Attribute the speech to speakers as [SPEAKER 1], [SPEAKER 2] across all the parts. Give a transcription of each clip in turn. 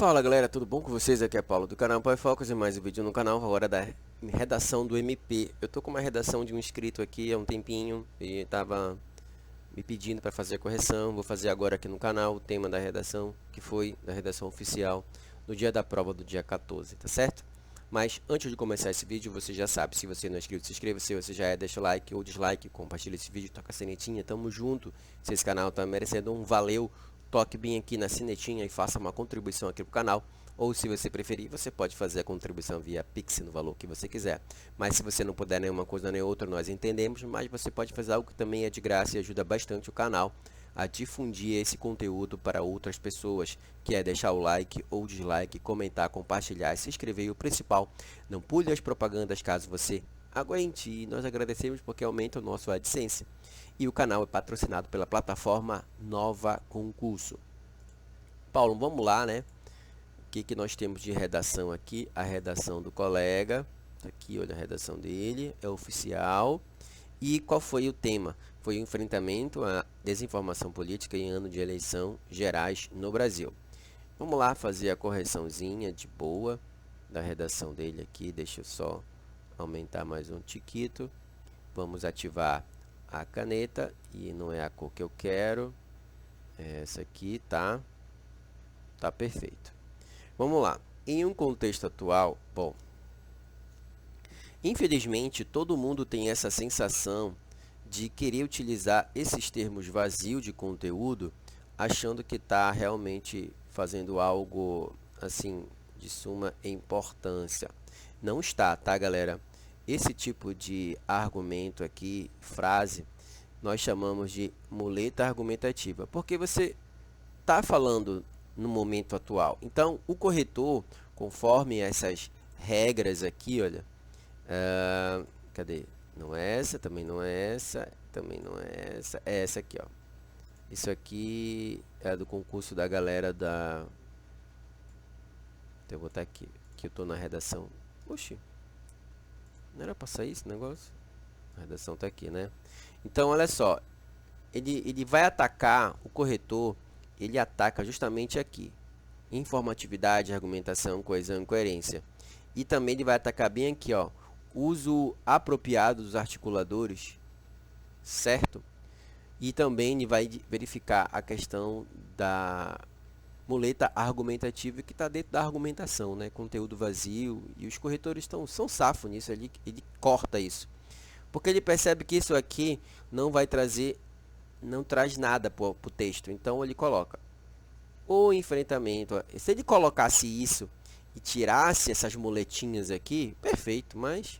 [SPEAKER 1] Fala galera, tudo bom com vocês? Aqui é Paulo do canal Pai Focus e mais um vídeo no canal, agora da redação do MP. Eu tô com uma redação de um inscrito aqui há um tempinho e tava me pedindo para fazer a correção. Vou fazer agora aqui no canal o tema da redação, que foi da redação oficial no dia da prova do dia 14, tá certo? Mas antes de começar esse vídeo, você já sabe, se você não é inscrito, se inscreva, se você já é, deixa o like ou dislike, compartilha esse vídeo, toca a sinetinha, tamo junto. Se esse canal tá merecendo um valeu, toque bem aqui na sinetinha e faça uma contribuição aqui pro canal. Ou se você preferir, você pode fazer a contribuição via Pix no valor que você quiser. Mas se você não puder nenhuma coisa nem outra, nós entendemos, mas você pode fazer algo que também é de graça e ajuda bastante o canal a difundir esse conteúdo para outras pessoas, que é deixar o like ou dislike, comentar, compartilhar, se inscrever e o principal, não pule as propagandas caso você aguente, e nós agradecemos porque aumenta o nosso AdSense. E o canal é patrocinado pela plataforma Nova Concurso. Paulo, vamos lá, né? O que nós temos de redação aqui? A redação do colega, aqui olha a redação dele, é oficial. E qual foi o tema? Foi o enfrentamento à desinformação política em ano de eleição gerais no Brasil. Vamos lá fazer a correçãozinha de boa da redação dele aqui. Deixa eu só aumentar mais um tiquito. Vamos ativar a caneta e não é a cor que eu quero. É essa aqui, tá? Tá perfeito. Vamos lá. Em um contexto atual, bom, infelizmente todo mundo tem essa sensação de querer utilizar esses termos vazios de conteúdo, achando que está realmente fazendo algo assim de suma importância. Não está, tá, galera? Esse tipo de argumento aqui, frase, nós chamamos de muleta argumentativa, porque você está falando no momento atual. Então, o corretor, conforme essas regras aqui, olha, cadê? Não é essa, também não é essa, também não é essa, é essa aqui, ó. Isso aqui é do concurso da galera da... Deixa eu botar aqui, que eu tô na redação. Oxi, não era pra sair esse negócio? A redação tá aqui, né? Então, olha só, ele vai atacar, o corretor, ele ataca justamente aqui. Informatividade, argumentação, coesão e coerência. E também ele vai atacar bem aqui, ó, uso apropriado dos articuladores, certo? E também ele vai verificar a questão da muleta argumentativa que está dentro da argumentação, né? Conteúdo vazio, e os corretores são safos nisso, ele corta isso. Porque ele percebe que isso aqui não vai trazer, não traz nada para o texto, então ele coloca o enfrentamento. Se ele colocasse isso e tirasse essas muletinhas aqui, perfeito, mas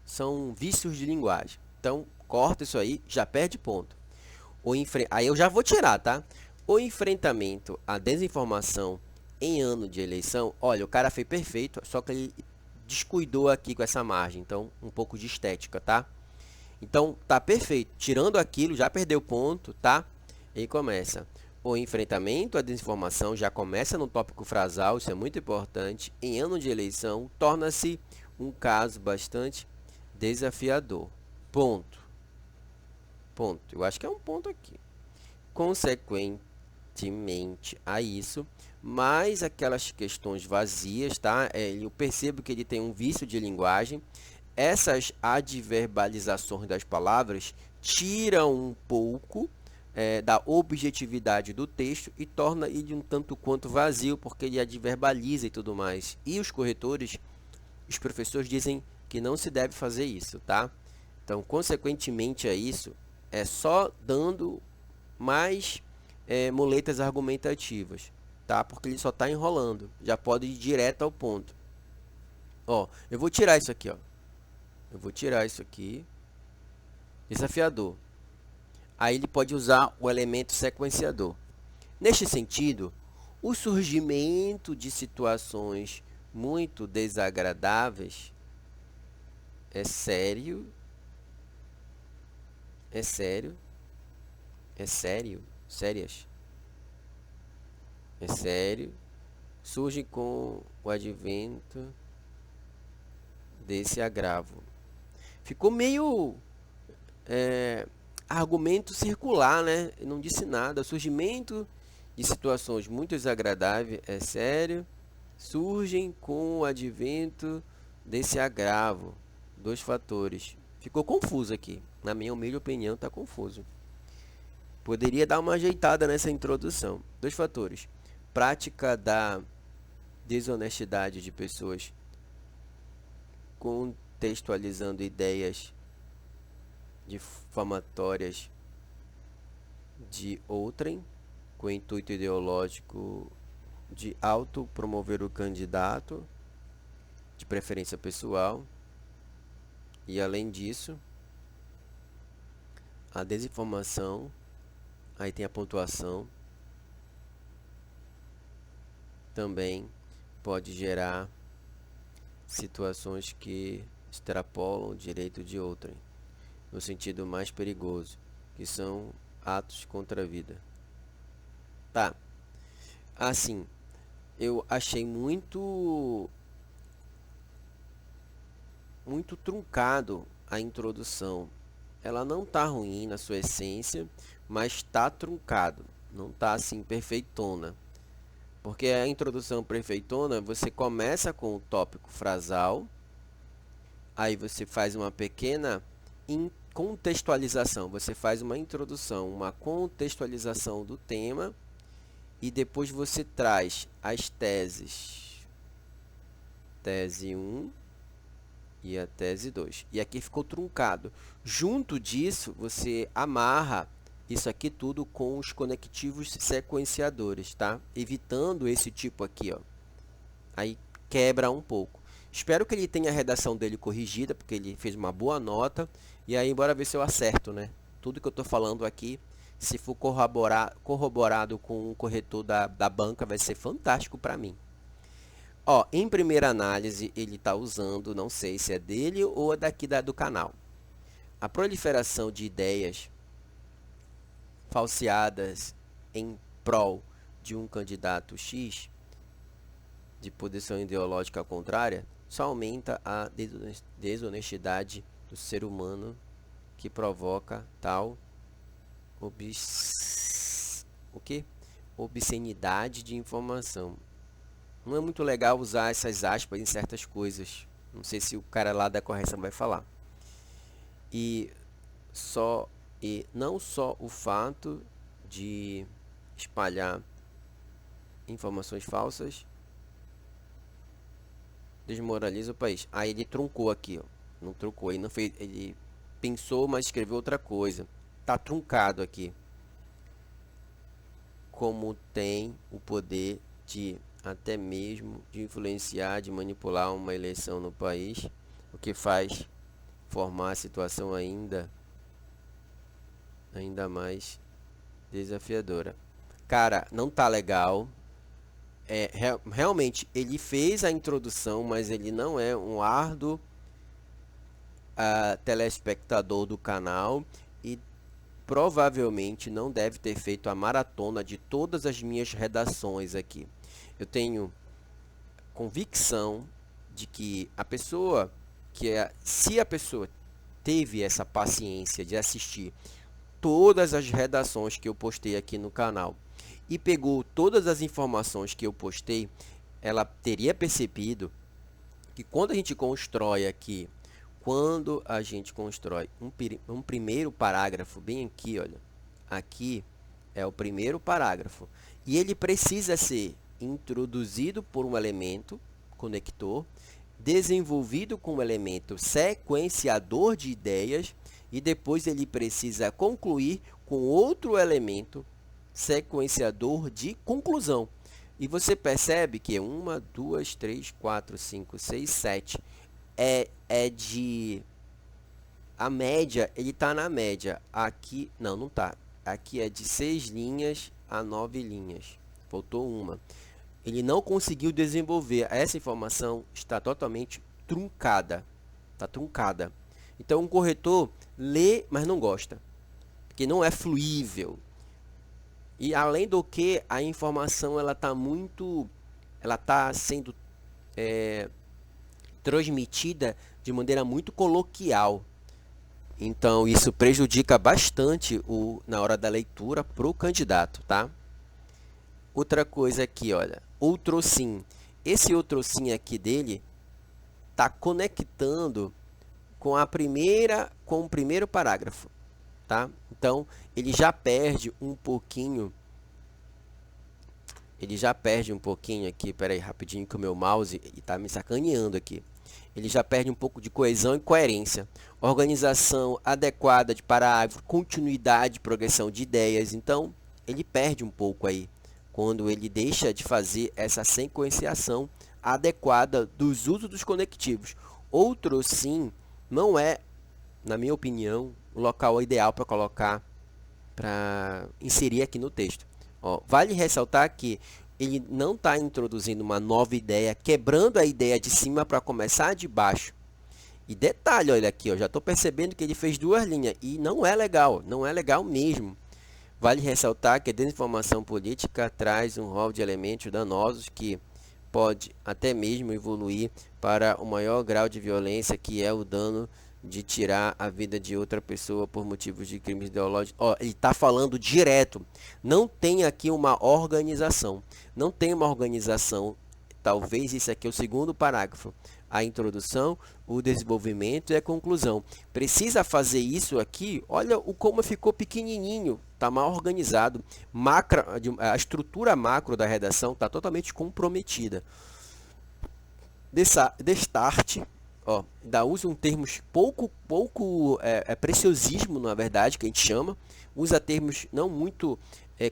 [SPEAKER 1] são vícios de linguagem. Então, corta isso aí, já perde ponto. Aí eu já vou tirar, tá? O enfrentamento à desinformação em ano de eleição, olha, o cara fez perfeito, só que ele descuidou aqui com essa margem, então um pouco de estética, tá? Então, tá perfeito. Tirando aquilo, já perdeu ponto, tá? E começa. O enfrentamento à desinformação já começa no tópico frasal, isso é muito importante. Em ano de eleição, torna-se um caso bastante desafiador. Ponto. Ponto. Eu acho que é um ponto aqui. Consequentemente a isso, mais aquelas questões vazias, tá? Eu percebo que ele tem um vício de linguagem. Essas adverbalizações das palavras tiram um pouco da objetividade do texto e torna ele um tanto quanto vazio, porque ele adverbaliza e tudo mais. E os corretores, os professores dizem que não se deve fazer isso, tá? Então, consequentemente a isso, é só dando mais muletas argumentativas, tá? Porque ele só está enrolando, já pode ir direto ao ponto. Ó, eu vou tirar isso aqui, ó. Eu vou tirar isso aqui. Desafiador. Aí ele pode usar o elemento sequenciador. Neste sentido, o surgimento de situações muito desagradáveis é sério, sérias, surge com o advento desse agravo. Ficou meio argumento circular, né? Não disse nada. Surgimento de situações muito desagradáveis, é sério, surgem com o advento desse agravo. Dois fatores. Ficou confuso aqui. Na minha humilde opinião, está confuso. Poderia dar uma ajeitada nessa introdução. Dois fatores. Prática da desonestidade de pessoas contextualizando ideias difamatórias de outrem, com o intuito ideológico de autopromover o candidato, de preferência pessoal. E além disso, a desinformação, aí tem a pontuação, também pode gerar situações que extrapolam o direito de outrem, no sentido mais perigoso, que são atos contra a vida. Tá, assim, eu achei muito truncado a introdução. Ela não tá ruim na sua essência, mas tá truncado, não tá assim perfeitona. Porque a introdução perfeitona, você começa com o tópico frasal, aí você faz uma pequena contextualização, você faz uma introdução, uma contextualização do tema, e depois você traz as teses, tese 1 e a tese 2. E aqui ficou truncado. Junto disso, você amarra isso aqui tudo com os conectivos sequenciadores, tá? Evitando esse tipo aqui, ó. Aí quebra um pouco. Espero que ele tenha a redação dele corrigida, porque ele fez uma boa nota. E aí, bora ver se eu acerto, né? Tudo que eu tô falando aqui, se for corroborado com um corretor da banca, vai ser fantástico para mim. Ó, em primeira análise, ele está usando, não sei se é dele ou é daqui do canal, a proliferação de ideias falseadas em prol de um candidato X, de posição ideológica contrária, só aumenta a desonestidade do ser humano, que provoca tal obscenidade de informação. Não é muito legal usar essas aspas em certas coisas. Não sei se o cara lá da correção vai falar. E não só o fato de espalhar informações falsas desmoraliza o país. Aí ele truncou aqui, ó. Não truncou, ele não fez, ele pensou, mas escreveu outra coisa. Tá truncado aqui. Como tem o poder de até mesmo de influenciar, de manipular uma eleição no país, o que faz formar a situação ainda mais desafiadora. Cara, não tá legal. Realmente, ele fez a introdução, mas ele não é um árduo telespectador do canal e provavelmente não deve ter feito a maratona de todas as minhas redações aqui. Eu tenho convicção de que a pessoa se a pessoa teve essa paciência de assistir todas as redações que eu postei aqui no canal e pegou todas as informações que eu postei, ela teria percebido que quando a gente constrói um primeiro parágrafo, bem aqui, olha, aqui é o primeiro parágrafo, e ele precisa ser introduzido por um elemento conector, desenvolvido com um elemento sequenciador de ideias, e depois ele precisa concluir com outro elemento sequenciador de conclusão. E você percebe que 1, 2, 3, 4, 5, 6, 7 a média, ele está na média. Aqui, não tá. Aqui é de 6 linhas a 9 linhas. Faltou uma. Ele não conseguiu desenvolver. Essa informação está totalmente truncada. Está truncada. Então, um corretor lê, mas não gosta. Porque não é fluível. E, além do que, a informação ela está sendo transmitida de maneira muito coloquial. Então, isso prejudica bastante na hora da leitura para o candidato, tá? outra coisa aqui, olha, outro sim. Esse outro sim aqui dele tá conectando com o primeiro parágrafo, tá? Então, ele já perde um pouquinho. Aqui, peraí, rapidinho, que o meu mouse está me sacaneando aqui. Ele já perde um pouco de coesão e coerência. Organização adequada de parágrafo, continuidade, progressão de ideias. Então, ele perde um pouco aí, quando ele deixa de fazer essa sequenciação adequada dos usos dos conectivos. Outro sim, não é, na minha opinião, o local ideal para colocar, para inserir aqui no texto. Ó, vale ressaltar que ele não está introduzindo uma nova ideia, quebrando a ideia de cima para começar de baixo. E detalhe, olha aqui, ó, já estou percebendo que ele fez duas linhas e não é legal mesmo. Vale ressaltar que a desinformação política traz um rol de elementos danosos que pode até mesmo evoluir para o maior grau de violência, que é o dano de tirar a vida de outra pessoa por motivos de crimes ideológicos. Ó, ele está falando direto. Não tem aqui uma organização. Não tem uma organização. Talvez isso aqui é o segundo parágrafo. A introdução, o desenvolvimento e a conclusão. Precisa fazer isso aqui. Olha o como ficou pequenininho. Está mal organizado. A estrutura macro da redação está totalmente comprometida. Destarte. Ó, ainda usa termos preciosismo, na verdade, que a gente chama. Usa termos não muito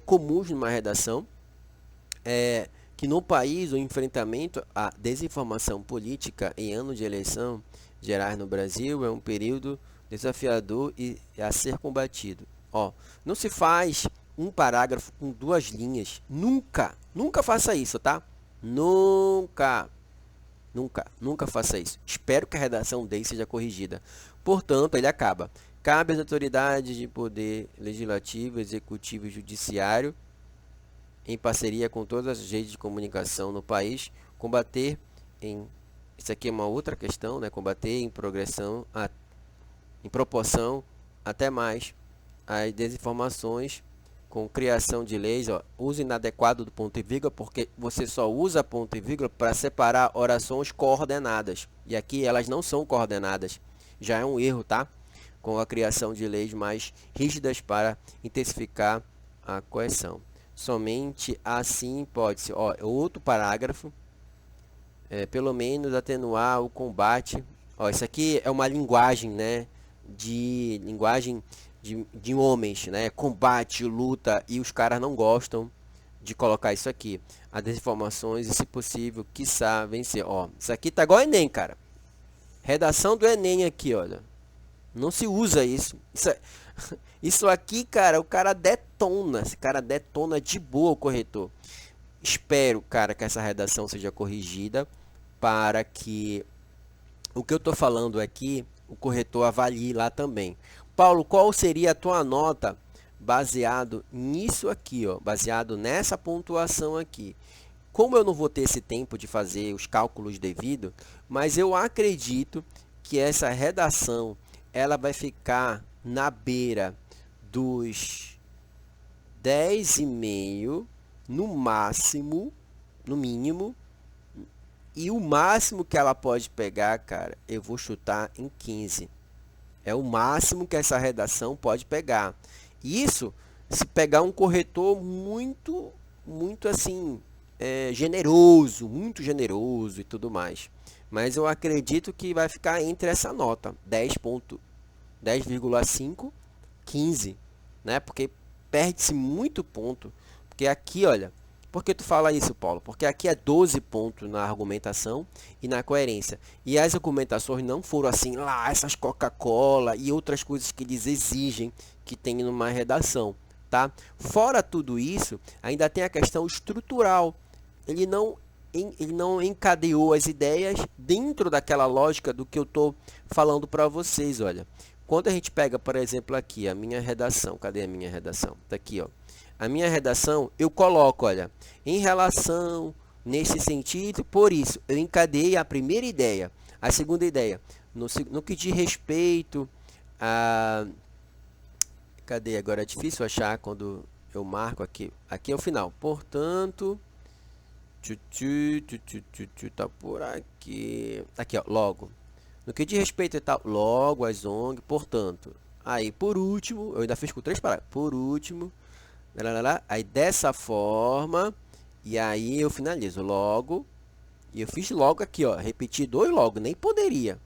[SPEAKER 1] comuns numa redação. Que no país o enfrentamento à desinformação política em ano de eleição gerais no Brasil é um período desafiador e a ser combatido. Ó, não se faz um parágrafo com duas linhas. Nunca faça isso, tá? Nunca faça isso. Espero que a redação dele seja corrigida. Portanto, ele acaba. Cabe às autoridades de poder legislativo, executivo e judiciário, em parceria com todas as redes de comunicação no país, combater isso aqui é uma outra questão, né? Combater em proporção até mais as desinformações com criação de leis, ó, uso inadequado do ponto e vírgula, porque você só usa ponto e vírgula para separar orações coordenadas. E aqui elas não são coordenadas. Já é um erro, tá? Com a criação de leis mais rígidas para intensificar a coerção. Somente assim pode-se, outro parágrafo, pelo menos atenuar o combate. Ó, isso aqui é uma linguagem, né? De homens, né? Combate, luta, e os caras não gostam de colocar isso aqui. As desinformações e, se possível, quiçá vencer. Ó, isso aqui tá igual Enem, cara. Redação do Enem aqui, olha. Não se usa isso. Isso aqui, cara, o cara detona. Esse cara detona de boa o corretor. Espero, cara, que essa redação seja corrigida para que o que eu tô falando aqui, o corretor avalie lá também. Paulo, qual seria a tua nota baseado nisso aqui, ó, baseado nessa pontuação aqui? Como eu não vou ter esse tempo de fazer os cálculos devido, mas eu acredito que essa redação ela vai ficar na beira dos 10,5 no máximo, no mínimo, e o máximo que ela pode pegar, cara, eu vou chutar em 15. É o máximo que essa redação pode pegar. Isso se pegar um corretor muito assim, generoso, muito generoso e tudo mais. Mas eu acredito que vai ficar entre essa nota, 10,5, 15, né? Porque perde-se muito ponto. Porque aqui, olha, por que tu fala isso, Paulo? Porque aqui é 12 pontos na argumentação e na coerência. E as argumentações não foram assim, lá, essas Coca-Cola e outras coisas que eles exigem que tem numa redação, tá? Fora tudo isso, ainda tem a questão estrutural. Ele não encadeou as ideias dentro daquela lógica do que eu estou falando para vocês, olha. Quando a gente pega, por exemplo, aqui a minha redação, cadê a minha redação? Tá aqui, ó. A minha redação, eu coloco, olha, em relação, nesse sentido, por isso, eu encadeei a primeira ideia, a segunda ideia, no que diz respeito a... Cadê? Agora é difícil achar quando eu marco aqui. Aqui é o final. Portanto, tá por aqui. Aqui, ó, logo. No que diz respeito e tal, logo as ONG, portanto. Aí, por último, eu ainda fiz com 3 parágrafos. Por último, aí dessa forma, e aí eu finalizo logo. E eu fiz logo aqui, ó, repeti 2 logo, nem poderia.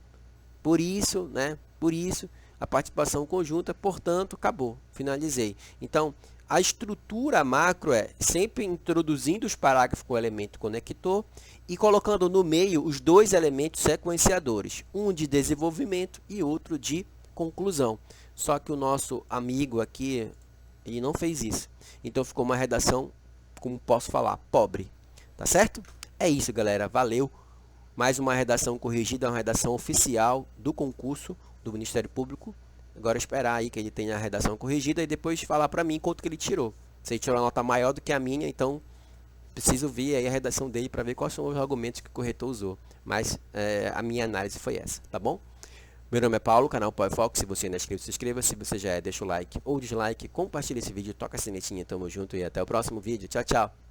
[SPEAKER 1] Por isso, né? Por isso, a participação conjunta, portanto, acabou. Finalizei. Então, a estrutura macro é sempre introduzindo os parágrafos com o elemento conector e colocando no meio os 2 elementos sequenciadores, um de desenvolvimento e outro de conclusão. Só que o nosso amigo aqui, ele não fez isso. Então, ficou uma redação, como posso falar, pobre. Tá certo? É isso, galera. Valeu. Mais uma redação corrigida, uma redação oficial do concurso do Ministério Público. Agora esperar aí que ele tenha a redação corrigida e depois falar para mim quanto que ele tirou. Se ele tirou uma nota maior do que a minha, então preciso ver aí a redação dele para ver quais são os argumentos que o corretor usou. Mas a minha análise foi essa, tá bom? Meu nome é Paulo, canal Power Fox. Se você ainda é inscrito, se inscreva. Se você já é, deixa o like ou dislike. Compartilha esse vídeo, toca a sinetinha. Tamo junto e até o próximo vídeo. Tchau, tchau.